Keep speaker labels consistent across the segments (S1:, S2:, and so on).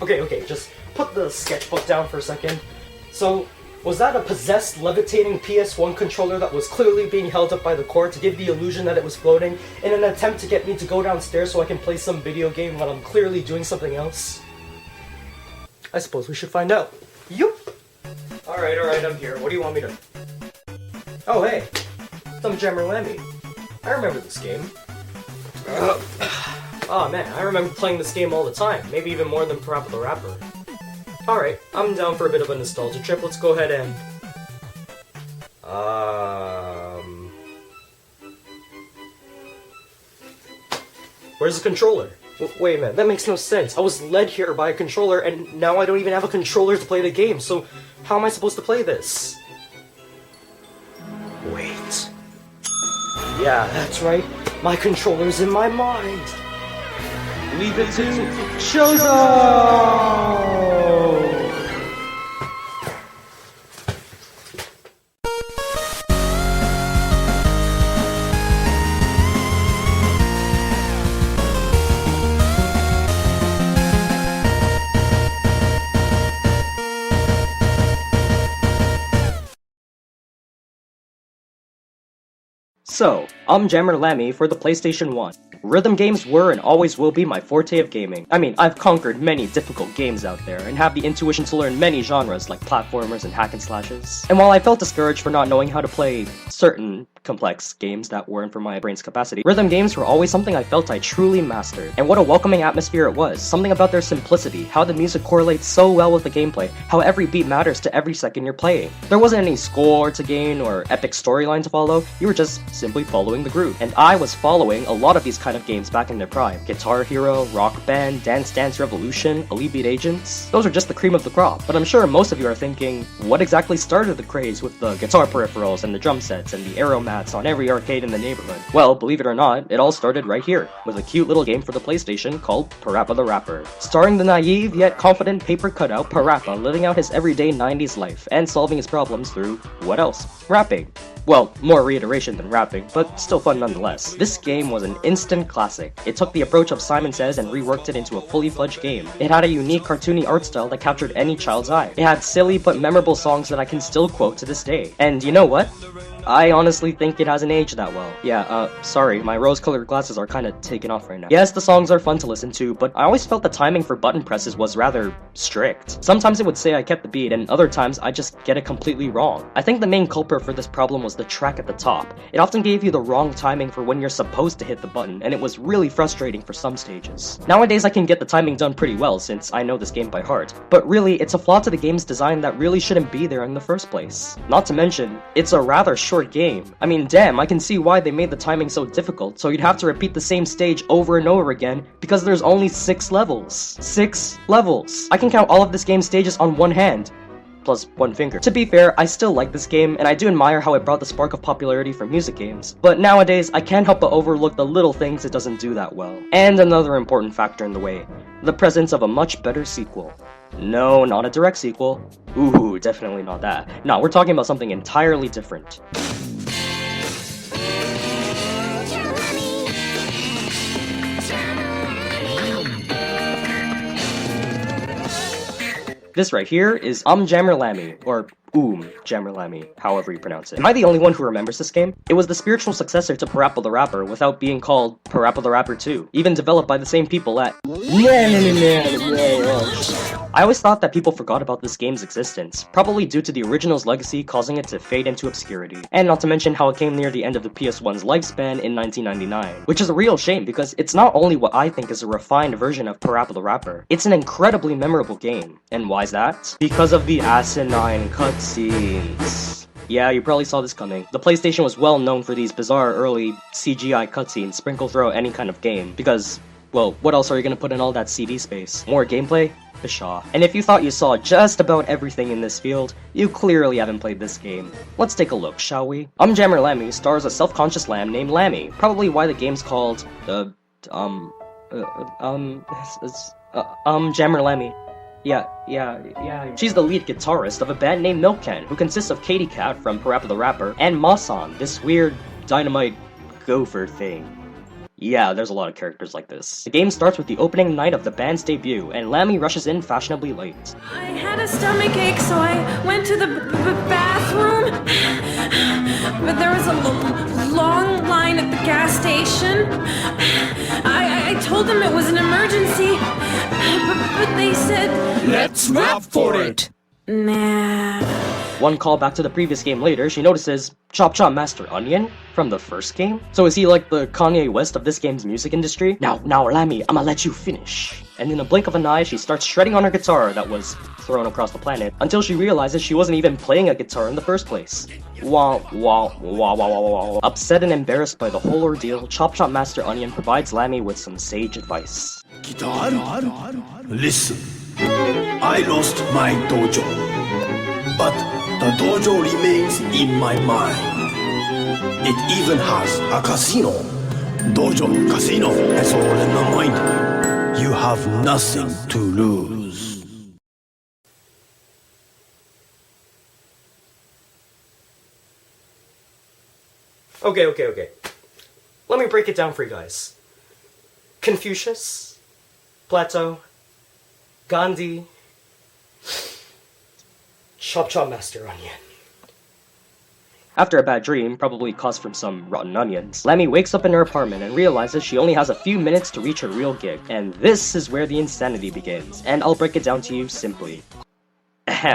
S1: Okay, just put the sketchbook down for a second. So, was that a possessed, levitating PS1 controller that was clearly being held up by the cord to give the illusion that it was floating in an attempt to get me to go downstairs so I can play some video game when I'm clearly doing something else? I suppose we should find out. Yup! Alright, I'm here. What do you want me to... Oh, hey! UmJammer Lammy. I remember this game. Oh man, I remember playing this game all the time. Maybe even more than Parappa the Rapper. Alright, I'm down for a bit of a nostalgia trip. Let's go ahead and... Where's the controller? Wait a minute, that makes no sense. I was led here by a controller, and now I don't even have a controller to play the game, so how am I supposed to play this? Wait. Yeah, that's right. My controller's in my mind. Leave it to Chozo! So, UmJammer Lammy for the PlayStation 1. Rhythm games were and always will be my forte of gaming. I mean, I've conquered many difficult games out there, and have the intuition to learn many genres like platformers and hack and slashes. And while I felt discouraged for not knowing how to play certain complex games that weren't for my brain's capacity, rhythm games were always something I felt I truly mastered. And what a welcoming atmosphere it was, something about their simplicity, how the music correlates so well with the gameplay, how every beat matters to every second you're playing. There wasn't any score to gain or epic storyline to follow, you were just simply following the groove. And I was following a lot of these kind of games back in their prime. Guitar Hero, Rock Band, Dance Dance Revolution, Elite Beat Agents. Those are just the cream of the crop, but I'm sure most of you are thinking, what exactly started the craze with the guitar peripherals and the drum sets and the arrow mats on every arcade in the neighborhood? Well, believe it or not, it all started right here, with a cute little game for the PlayStation called Parappa the Rapper. Starring the naive yet confident paper cutout Parappa living out his everyday 90s life, and solving his problems through, what else? Rapping. Well, more reiteration than rapping, but still fun nonetheless. This game was an instant classic. It took the approach of Simon Says and reworked it into a fully fledged game. It had a unique cartoony art style that captured any child's eye. It had silly but memorable songs that I can still quote to this day. And you know what? I honestly think it hasn't aged that well. Yeah, sorry, my rose-colored glasses are kinda taken off right now. Yes, the songs are fun to listen to, but I always felt the timing for button presses was rather strict. Sometimes it would say I kept the beat, and other times I just get it completely wrong. I think the main culprit for this problem was the track at the top. It often gave you the wrong timing for when you're supposed to hit the button, and it was really frustrating for some stages. Nowadays I can get the timing done pretty well since I know this game by heart, but really it's a flaw to the game's design that really shouldn't be there in the first place. Not to mention, it's a rather short game. I mean, damn, I can see why they made the timing so difficult, so you'd have to repeat the same stage over and over again because there's only 6 levels. 6 levels! I can count all of this game's stages on one hand. Plus one finger. To be fair, I still like this game, and I do admire how it brought the spark of popularity for music games. But nowadays, I can't help but overlook the little things it doesn't do that well. And another important factor in the way, the presence of a much better sequel. No, not a direct sequel. Ooh, definitely not that. No, we're talking about something entirely different. This right here is UmJammer Lammy, or UmJammer Lammy, however you pronounce it. Am I the only one who remembers this game? It was the spiritual successor to Parappa the Rapper without being called Parappa the Rapper 2, even developed by the same people at... I always thought that people forgot about this game's existence, probably due to the original's legacy causing it to fade into obscurity. And not to mention how it came near the end of the PS1's lifespan in 1999, which is a real shame because it's not only what I think is a refined version of Parappa the Rapper, it's an incredibly memorable game. And why's that? Because of the asinine cutscenes. Yeah, you probably saw this coming. The PlayStation was well known for these bizarre early CGI cutscenes sprinkled throughout any kind of game, because, well, what else are you gonna put in all that CD space? More gameplay? Pshaw. And if you thought you saw just about everything in this field, you clearly haven't played this game. Let's take a look, shall we? UmJammer Lammy stars a self-conscious lamb named Lammy, probably why the game's called, UmJammer Lammy. Yeah. She's the lead guitarist of a band named Milk Can, who consists of Katy Cat from Parappa the Rapper, and Masan, this weird dynamite gopher thing. Yeah, there's a lot of characters like this. The game starts with the opening night of the band's debut, and Lammy rushes in fashionably late.
S2: I had a stomach ache, so I went to the bathroom. But there was a long line at the gas station. I told them it was an emergency, but they said,
S3: "Let's rap for it!"
S2: Nah.
S1: One call back to the previous game later, she notices Chop Chop Master Onion from the first game. So is he like the Kanye West of this game's music industry? Now, Lammy, I'ma let you finish. And in a blink of an eye, she starts shredding on her guitar that was thrown across the planet until she realizes she wasn't even playing a guitar in the first place. Wah, wah, wah, wah, wah, wah. Upset and embarrassed by the whole ordeal, Chop Chop Master Onion provides Lammy with some sage advice.
S3: Guitar? Listen, I lost my dojo, but the dojo remains in my mind. It even has a casino. Dojo, casino, that's all in the mind. You have nothing to lose.
S1: Okay. Let me break it down for you guys. Confucius, Plato, Gandhi, Chop Chop Master Onion. After a bad dream, probably caused from some rotten onions, Lammy wakes up in her apartment and realizes she only has a few minutes to reach her real gig. And this is where the insanity begins, and I'll break it down to you simply.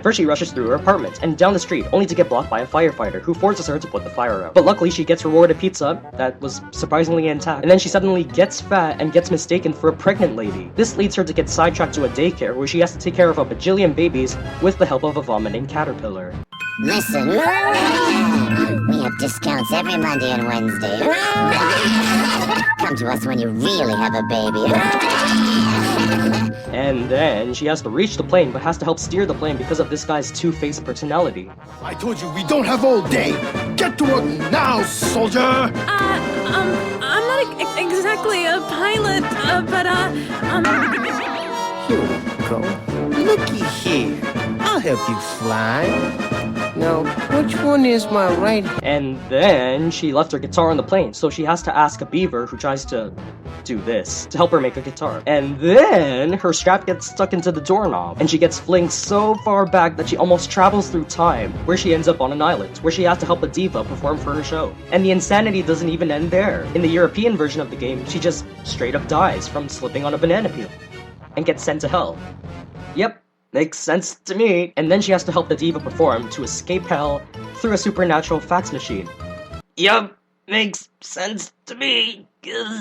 S1: First she rushes through her apartment and down the street, only to get blocked by a firefighter who forces her to put the fire out. But luckily she gets rewarded pizza that was surprisingly intact, and then she suddenly gets fat and gets mistaken for a pregnant lady. This leads her to get sidetracked to a daycare where she has to take care of a bajillion babies with the help of a vomiting caterpillar.
S4: Listen, we have discounts every Monday and Wednesday. Come to us when you really have a baby.
S1: And then she has to reach the plane, but has to help steer the plane because of this guy's two-faced personality.
S3: I told you we don't have all day. Get to work now, soldier.
S2: I'm not exactly a pilot, but
S5: Here we go. Looky here. I'll help you fly. Now, which one is my right hand?
S1: And then she left her guitar on the plane, so she has to ask a beaver who tries to do this to help her make a guitar. And then her strap gets stuck into the doorknob, and she gets flinged so far back that she almost travels through time, where she ends up on an island, where she has to help a diva perform for her show. And the insanity doesn't even end there. In the European version of the game, she just straight up dies from slipping on a banana peel, and gets sent to hell. Yep. Makes sense to me. And then she has to help the diva perform to escape hell through a supernatural fax machine. Yup, makes sense to me.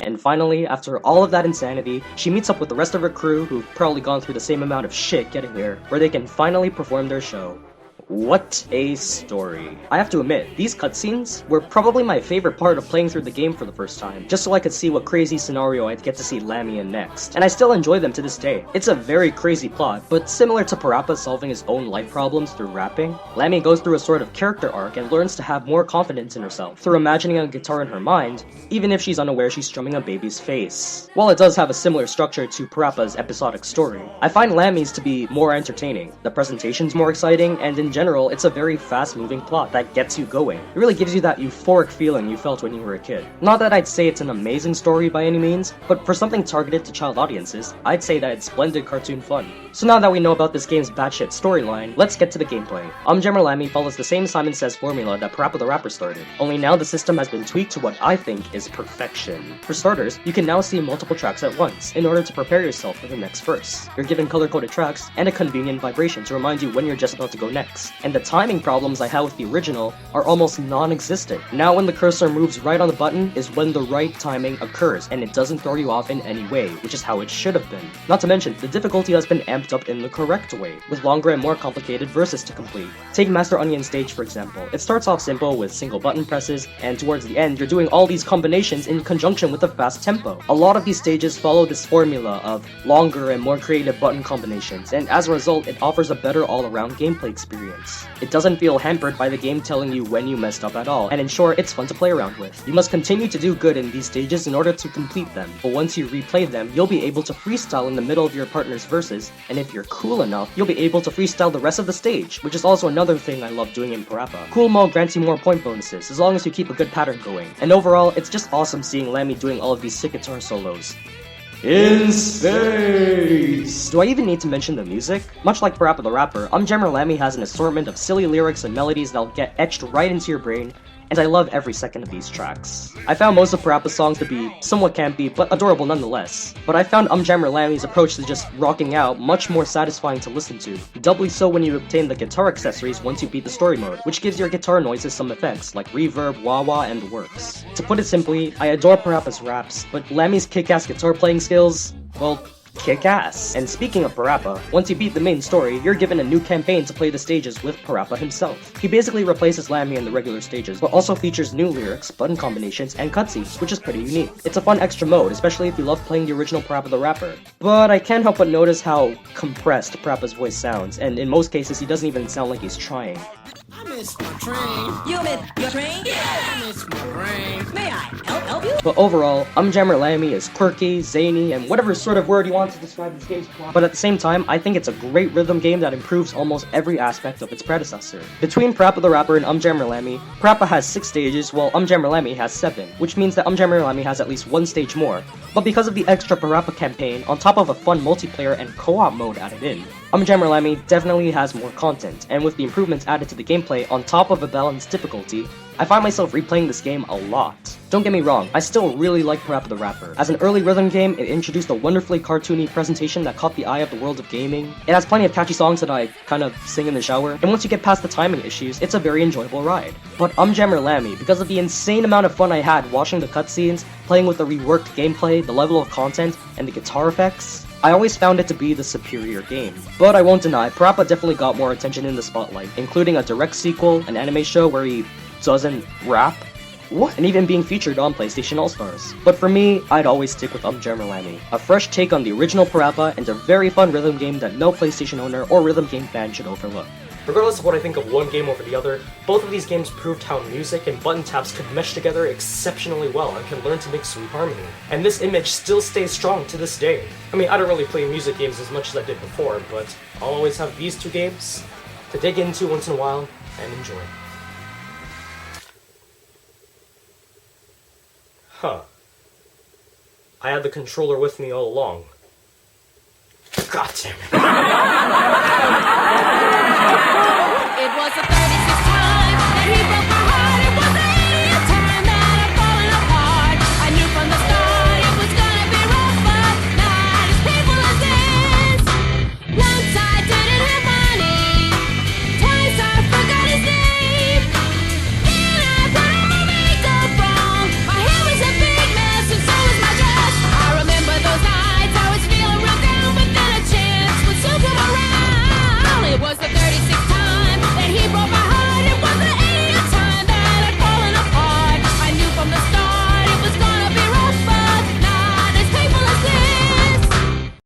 S1: And finally, after all of that insanity, she meets up with the rest of her crew who've probably gone through the same amount of shit getting here, where they can finally perform their show. What a story. I have to admit, these cutscenes were probably my favorite part of playing through the game for the first time, just so I could see what crazy scenario I'd get to see Lammy in next. And I still enjoy them to this day. It's a very crazy plot, but similar to Parappa solving his own life problems through rapping, Lammy goes through a sort of character arc and learns to have more confidence in herself through imagining a guitar in her mind, even if she's unaware she's strumming a baby's face. While it does have a similar structure to Parappa's episodic story, I find Lammy's to be more entertaining. The presentation's more exciting, and in general, it's a very fast-moving plot that gets you going. It really gives you that euphoric feeling you felt when you were a kid. Not that I'd say it's an amazing story by any means, but for something targeted to child audiences, I'd say that it's splendid cartoon fun. So now that we know about this game's batshit storyline, let's get to the gameplay. UmJammer Lammy follows the same Simon Says formula that Parappa the Rapper started, only now the system has been tweaked to what I think is perfection. For starters, you can now see multiple tracks at once, in order to prepare yourself for the next verse. You're given color-coded tracks, and a convenient vibration to remind you when you're just about to go next. And the timing problems I had with the original are almost non-existent. Now when the cursor moves right on the button is when the right timing occurs, and it doesn't throw you off in any way, which is how it should have been. Not to mention, the difficulty has been amped up in the correct way, with longer and more complicated verses to complete. Take Master Onion's stage for example. It starts off simple with single button presses, and towards the end you're doing all these combinations in conjunction with a fast tempo. A lot of these stages follow this formula of longer and more creative button combinations, and as a result it offers a better all-around gameplay experience. experience. It doesn't feel hampered by the game telling you when you messed up at all, and in short, it's fun to play around with. You must continue to do good in these stages in order to complete them, but once you replay them, you'll be able to freestyle in the middle of your partner's verses, and if you're cool enough, you'll be able to freestyle the rest of the stage, which is also another thing I love doing in Parappa. Cool mode grants you more point bonuses, as long as you keep a good pattern going, and overall, it's just awesome seeing Lammy doing all of these sick guitar solos. In space! Do I even need to mention the music? Much like Parappa the Rapper, UmJammer Lammy has an assortment of silly lyrics and melodies that'll get etched right into your brain, and I love every second of these tracks. I found most of Parappa's songs to be somewhat campy, but adorable nonetheless. But I found UmJammer Lammy's approach to just rocking out much more satisfying to listen to. Doubly so when you obtain the guitar accessories once you beat the story mode, which gives your guitar noises some effects, like reverb, wah-wah, and the works. To put it simply, I adore Parappa's raps, but Lammy's kick-ass guitar playing skills, well, kick-ass. And speaking of Parappa, once you beat the main story, you're given a new campaign to play the stages with Parappa himself. He basically replaces Lammy in the regular stages, but also features new lyrics, button combinations, and cutscenes, which is pretty unique. It's a fun extra mode, especially if you love playing the original Parappa the Rapper. But I can't help but notice how compressed Parappa's voice sounds, and in most cases he doesn't even sound like he's trying.
S6: I miss my train. You miss your train? Yeah! I miss my brain. May I help you?
S1: But overall, UmJammer Lammy is quirky, zany, and whatever sort of word you want to describe this game's plot. But at the same time, I think it's a great rhythm game that improves almost every aspect of its predecessor. Between Parappa the Rapper and UmJammer Lammy, Parappa has 6 stages while UmJammer Lammy has 7, which means that UmJammer Lammy has at least 1 stage more. But because of the extra Parappa campaign, on top of a fun multiplayer and co-op mode added in, UmJammer Lammy definitely has more content, and with the improvements added to the gameplay on top of a balanced difficulty, I find myself replaying this game a lot. Don't get me wrong, I still really like Parappa the Rapper. As an early rhythm game, it introduced a wonderfully cartoony presentation that caught the eye of the world of gaming. It has plenty of catchy songs that I kind of sing in the shower, and once you get past the timing issues, it's a very enjoyable ride. But UmJammer Lammy, because of the insane amount of fun I had watching the cutscenes, playing with the reworked gameplay, the level of content, and the guitar effects, I always found it to be the superior game. But I won't deny, Parappa definitely got more attention in the spotlight, including a direct sequel, an anime show where he doesn't rap, what? And even being featured on PlayStation All-Stars. But for me, I'd always stick with UmJammer Lammy. A fresh take on the original Parappa and a very fun rhythm game that no PlayStation owner or rhythm game fan should overlook. Regardless of what I think of one game over the other, both of these games proved how music and button taps could mesh together exceptionally well and can learn to make sweet harmony. And this image still stays strong to this day. I mean, I don't really play music games as much as I did before, but I'll always have these 2 games to dig into once in a while and enjoy. Huh. I had the controller with me all along. God damn it.